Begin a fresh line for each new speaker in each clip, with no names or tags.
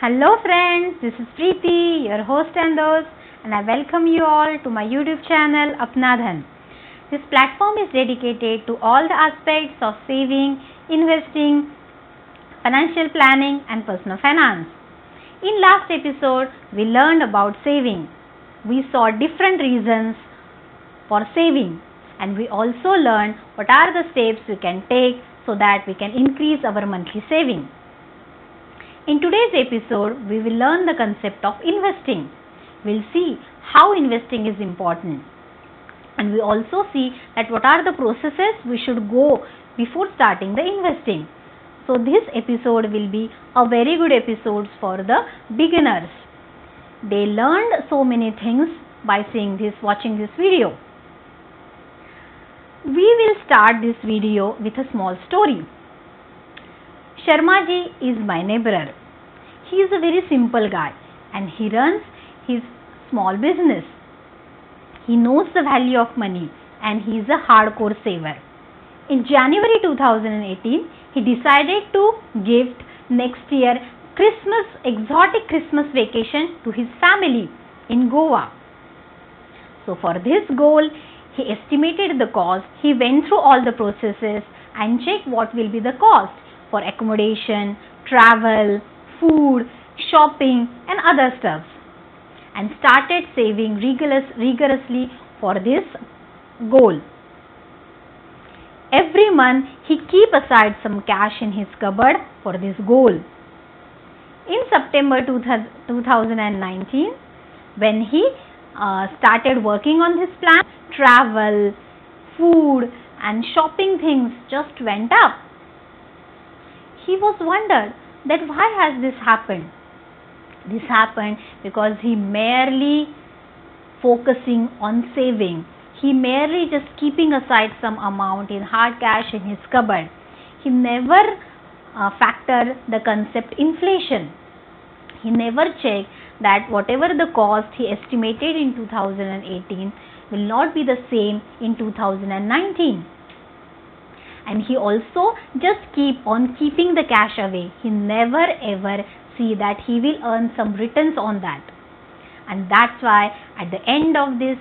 Hello friends, this is Preeti, your host and host, and I welcome you all to my YouTube channel Apna Dhan. This platform is dedicated to all the aspects of saving, investing, financial planning and personal finance. In last episode, we learned about saving. We saw different reasons for saving, and we also learned what are the steps we can take so that we can increase our monthly saving. In today's episode, we will learn the concept of investing. We'll see how investing is important. And we also see that what are the processes we should go before starting the investing. So this episode will be a very good episode for the beginners. They learned so many things by watching this video. We will start this video with a small story. Sharma ji is my neighbor. He is a very simple guy and he runs his small business. He knows the value of money and he is a hardcore saver. In January 2018, he decided to gift next year exotic Christmas vacation to his family in Goa. So for this goal, he estimated the cost. He went through all the processes and checked what will be the cost for accommodation, travel, food, shopping and other stuff, and started saving rigorously for this goal. Every month he keep aside some cash in his cupboard for this goal. In September 2019, when he started working on his plan, travel, food and shopping things just went up. He was wondered that why has this happened? This happened because he merely focusing on saving. He merely just keeping aside some amount in hard cash in his cupboard. He never factored the concept inflation. He never checked that whatever the cost he estimated in 2018 will not be the same in 2019. And he also just keep on keeping the cash away. He never ever see that he will earn some returns on that. And that's why at the end of this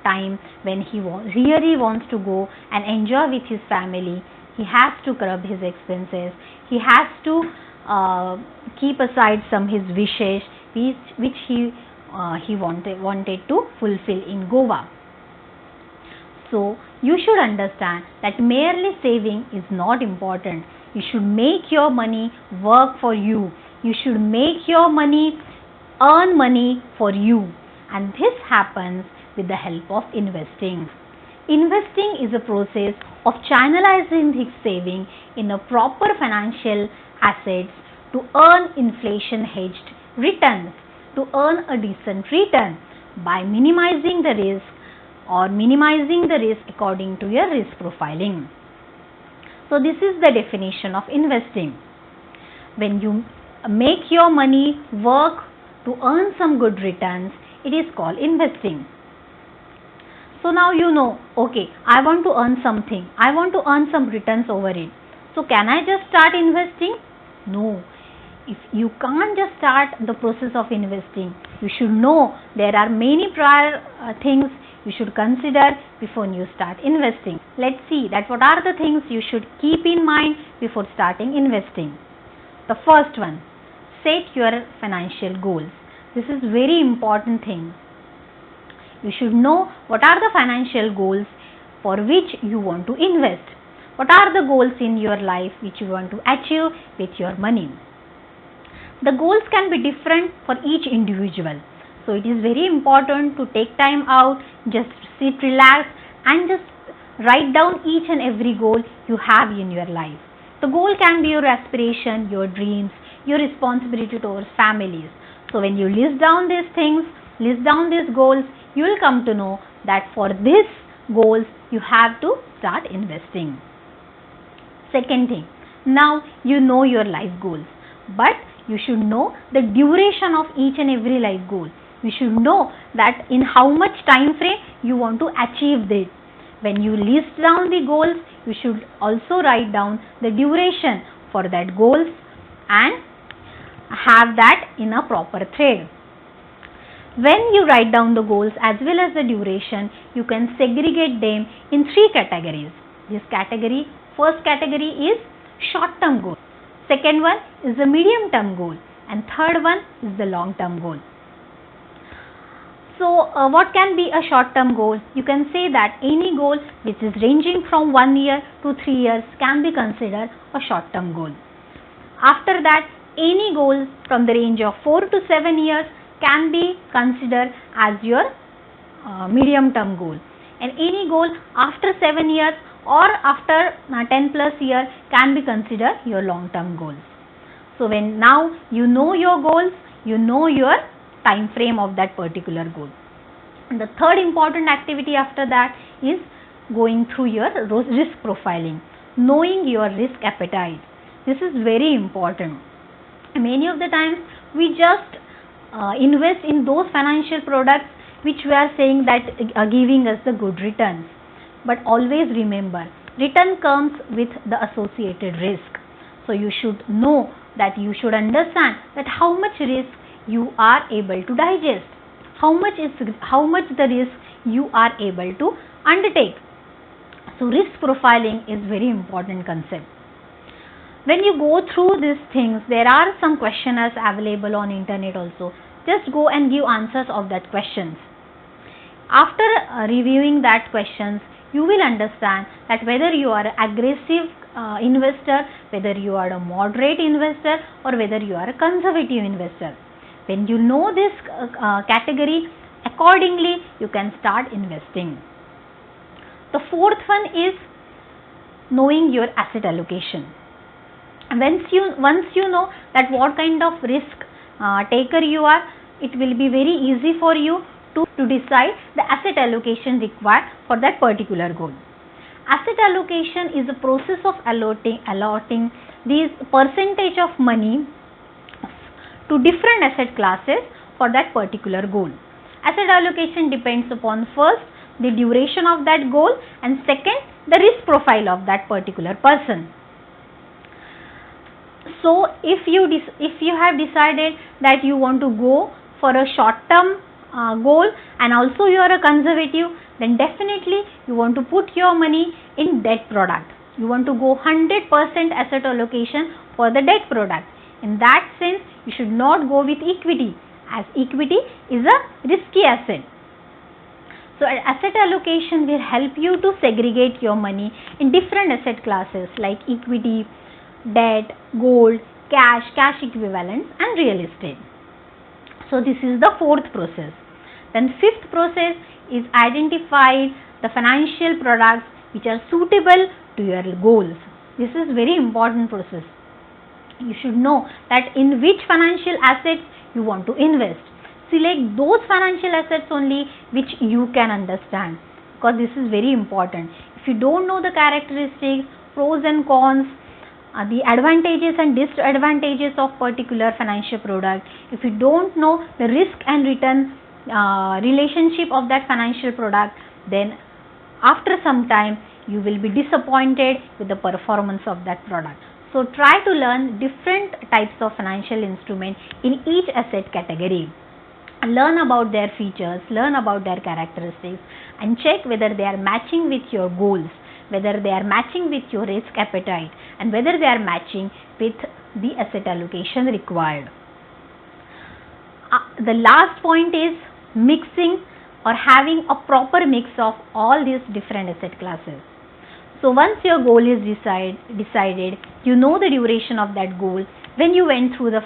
time, when he really wants to go and enjoy with his family, he has to curb his expenses. He has to keep aside some his wishes which he wanted to fulfill in Goa. So you should understand that merely saving is not important. You should make your money work for you. You should make your money earn money for you, and this happens with the help of investing. Investing is a process of channelizing his saving in a proper financial assets to earn inflation hedged returns, to earn a decent return by minimizing the risk according to your risk profiling. So this is the definition of investing. When you make your money work to earn some good returns, it is called investing. So now you know, okay, I want to earn something. I want to earn some returns over it. So can I just start investing? No. If you can't just start the process of investing, you should know there are many prior things you should consider before you start investing. Let's see that what are the things you should keep in mind before starting investing. The first one, set your financial goals. This is very important thing. You should know what are the financial goals for which you want to invest. What are the goals in your life which you want to achieve with your money? The goals can be different for each individual. So it is very important to take time out, just sit, relax and just write down each and every goal you have in your life. The goal can be your aspiration, your dreams, your responsibility towards families. So when you list down these things, list down these goals, you will come to know that for these goals you have to start investing. Second thing, now you know your life goals, but you should know the duration of each and every life goal. You should know that in how much time frame you want to achieve this. When you list down the goals, you should also write down the duration for that goals and have that in a proper thread. When you write down the goals as well as the duration, you can segregate them in 3 categories. This category, first category is short-term goal, second one is the medium-term goal, and third one is the long-term goal. So, what can be a short-term goal? You can say that any goal which is ranging from 1 year to 3 years can be considered a short-term goal. After that, any goal from the range of 4 to 7 years can be considered as your medium term goal, and any goal after 7 years or after 10 plus years can be considered your long term goals. So, when now you know your goals, you know your time frame of that particular goal. And the third important activity after that is going through your risk profiling, knowing your risk appetite. This is very important. Many of the times we just invest in those financial products which we are saying that are giving us the good returns. But always remember, return comes with the associated risk. So you should know that, you should understand that how much risk you are able to digest, how much the risk you are able to undertake. So risk profiling is very important concept. When you go through these things, there are some questionnaires available on internet also. Just go and give answers of that questions. After reviewing that questions, you will understand that whether you are an aggressive investor, whether you are a moderate investor, or whether you are a conservative investor. When you know this category, accordingly you can start investing. The fourth one is knowing your asset allocation. Once you know that what kind of risk taker you are, it will be very easy for you to decide the asset allocation required for that particular goal. Asset allocation is a process of allotting these percentage of money to different asset classes for that particular goal. Asset allocation depends upon first the duration of that goal, and second the risk profile of that particular person. So if you have decided that you want to go for a short term goal and also you are a conservative, then definitely you want to put your money in debt product. You want to go 100% asset allocation for the debt product. In that sense, you should not go with equity, as equity is a risky asset. So asset allocation will help you to segregate your money in different asset classes like equity, debt, gold, cash equivalents, and real estate. So this is the fourth process. Then fifth process is identify the financial products which are suitable to your goals. This is very important process. You should know that in which financial assets you want to invest. Select those financial assets only which you can understand, because this is very important. If you don't know the characteristics, pros and cons, the advantages and disadvantages of particular financial product, if you don't know the risk and return relationship of that financial product, then after some time you will be disappointed with the performance of that product. So try to learn different types of financial instruments in each asset category. Learn about their features, learn about their characteristics, and check whether they are matching with your goals, whether they are matching with your risk appetite, and whether they are matching with the asset allocation required. The last point is mixing or having a proper mix of all these different asset classes. So once your goal is decided, you know the duration of that goal, when you went through the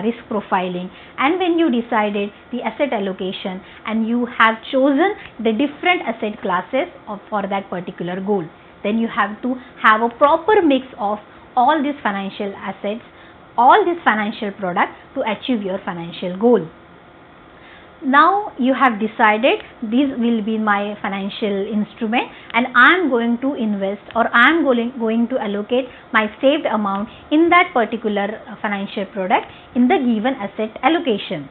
risk profiling, and when you decided the asset allocation, and you have chosen the different asset classes for that particular goal, then you have to have a proper mix of all these financial assets, all these financial products to achieve your financial goal. Now you have decided this will be my financial instrument and I am going to invest, or I am going to allocate my saved amount in that particular financial product in the given asset allocation.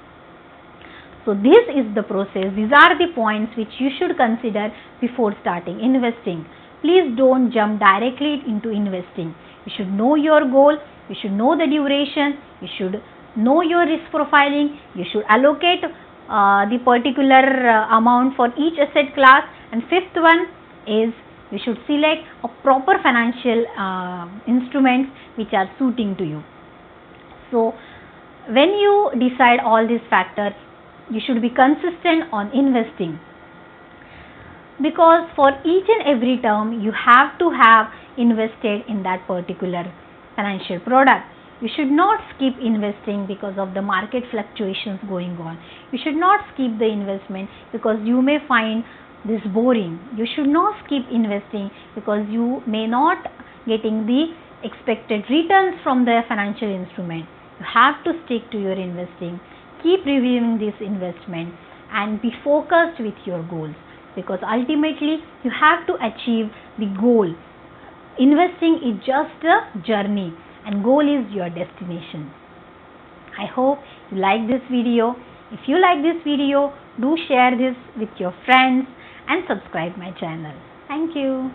So this is the process. These are the points which you should consider before starting investing. Please don't jump directly into investing. You should know your goal, you should know the duration, you should know your risk profiling. You should allocate the particular amount for each asset class. And fifth one is you should select a proper financial instruments which are suiting to you. So when you decide all these factors, you should be consistent on investing, because for each and every term you have to have invested in that particular financial product. You should not skip investing because of the market fluctuations going on. You should not skip the investment because you may find this boring. You should not skip investing because you may not getting the expected returns from the financial instrument. You have to stick to your investing, keep reviewing this investment, and be focused with your goals, because ultimately you have to achieve the goal. Investing is just a journey and goal is your destination. I hope you like this video. If you like this video, do share this with your friends and subscribe my channel. Thank you.